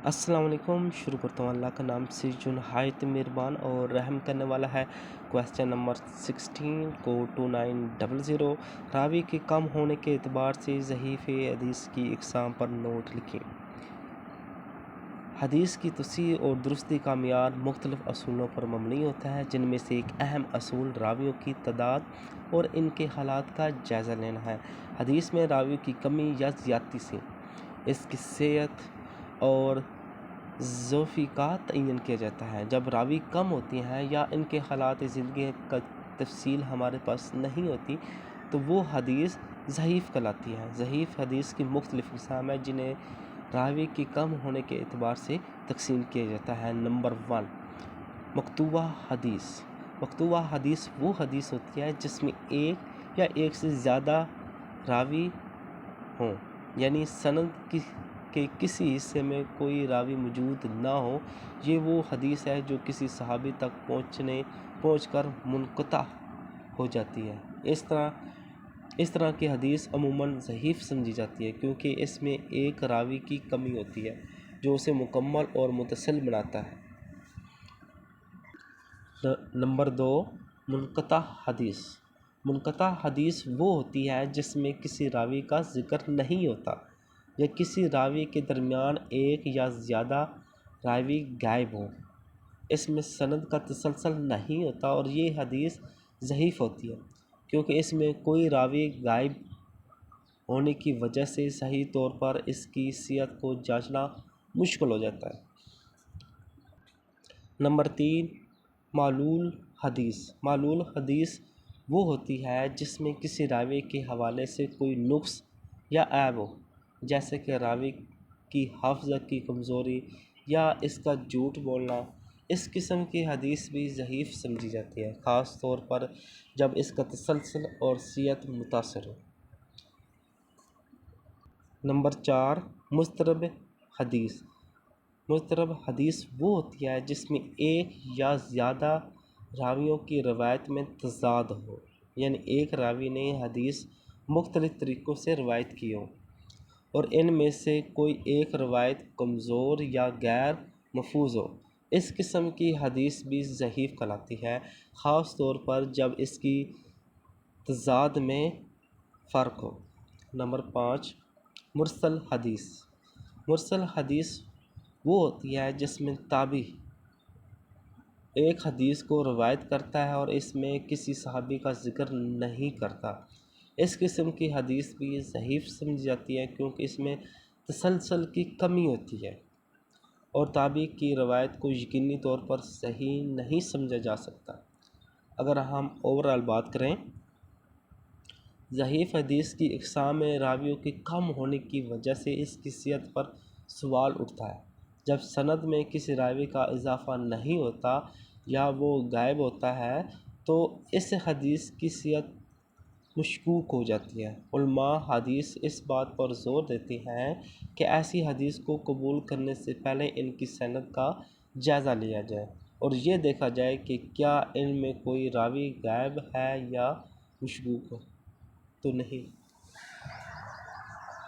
السلام علیکم۔ شروع کرتا ہوں اللہ کا نام سے جو نہایت مہربان اور رحم کرنے والا ہے۔ کویسچن نمبر 16 کو 2900 راوی کے کم ہونے کے اعتبار سے ضعیف حدیث کی اقسام پر نوٹ لکھیں۔ حدیث کی تصحیح اور درستی کا معیار مختلف اصولوں پر مبنی ہوتا ہے، جن میں سے ایک اہم اصول راویوں کی تعداد اور ان کے حالات کا جائزہ لینا ہے۔ حدیث میں راوی کی کمی یا زیادتی سے اس کی صحت اور ضعف کا تعین کیا جاتا ہے۔ جب راوی کم ہوتی ہیں یا ان کے حالات زندگی کا تفصیل ہمارے پاس نہیں ہوتی تو وہ حدیث ضعیف کہلاتی ہے۔ ضعیف حدیث کی مختلف اقسام ہیں جنہیں راوی کی کم ہونے کے اعتبار سے تقسیم کیا جاتا ہے۔ نمبر 1، مقطوعہ حدیث۔ مقطوعہ حدیث وہ حدیث ہوتی ہے جس میں ایک یا ایک سے زیادہ راوی ہوں، یعنی سند کے کسی حصے میں کوئی راوی موجود نہ ہو۔ یہ وہ حدیث ہے جو کسی صحابی تک پہنچ کر منقطع ہو جاتی ہے۔ اس طرح کی حدیث عموماً ضعیف سمجھی جاتی ہے کیونکہ اس میں ایک راوی کی کمی ہوتی ہے جو اسے مکمل اور متصل بناتا ہے۔ نمبر 2، منقطع حدیث۔ منقطع حدیث وہ ہوتی ہے جس میں کسی راوی کا ذکر نہیں ہوتا یا کسی راوی کے درمیان ایک یا زیادہ راوی غائب ہوں۔ اس میں سند کا تسلسل نہیں ہوتا اور یہ حدیث ضعیف ہوتی ہے کیونکہ اس میں کوئی راوی غائب ہونے کی وجہ سے صحیح طور پر اس کی صحت کو جانچنا مشکل ہو جاتا ہے۔ نمبر 3، معلول حدیث۔ معلول حدیث وہ ہوتی ہے جس میں کسی راوی کے حوالے سے کوئی نقص یا عیب ہو، جیسے کہ راوی کی حافظہ کی کمزوری یا اس کا جھوٹ بولنا۔ اس قسم کی حدیث بھی ضعیف سمجھی جاتی ہے، خاص طور پر جب اس کا تسلسل اور صحت متاثر ہو۔ نمبر 4، مضطرب حدیث۔ مضطرب حدیث وہ ہوتی ہے جس میں ایک یا زیادہ راویوں کی روایت میں تضاد ہو، یعنی ایک راوی نے حدیث مختلف طریقوں سے روایت کی ہو اور ان میں سے کوئی ایک روایت کمزور یا غیر محفوظ ہو۔ اس قسم کی حدیث بھی ضعیف کہلاتی ہے، خاص طور پر جب اس کی تضاد میں فرق ہو۔ نمبر 5، مرسل حدیث۔ مرسل حدیث وہ ہوتی ہے جس میں تابعی ایک حدیث کو روایت کرتا ہے اور اس میں کسی صحابی کا ذکر نہیں کرتا۔ اس قسم کی حدیث بھی ضعیف سمجھی جاتی ہے کیونکہ اس میں تسلسل کی کمی ہوتی ہے اور تابعی کی روایت کو یقینی طور پر صحیح نہیں سمجھا جا سکتا۔ اگر ہم اوورآل بات کریں، ضعیف حدیث کی اقسام میں راویوں کے کم ہونے کی وجہ سے اس کی صحت پر سوال اٹھتا ہے۔ جب سند میں کسی راوی کا اضافہ نہیں ہوتا یا وہ غائب ہوتا ہے تو اس حدیث کی صحت مشکوک ہو جاتی ہے۔ علماء حدیث اس بات پر زور دیتے ہیں کہ ایسی حدیث کو قبول کرنے سے پہلے ان کی سند کا جائزہ لیا جائے اور یہ دیکھا جائے کہ کیا ان میں کوئی راوی غائب ہے یا مشکوک تو نہیں۔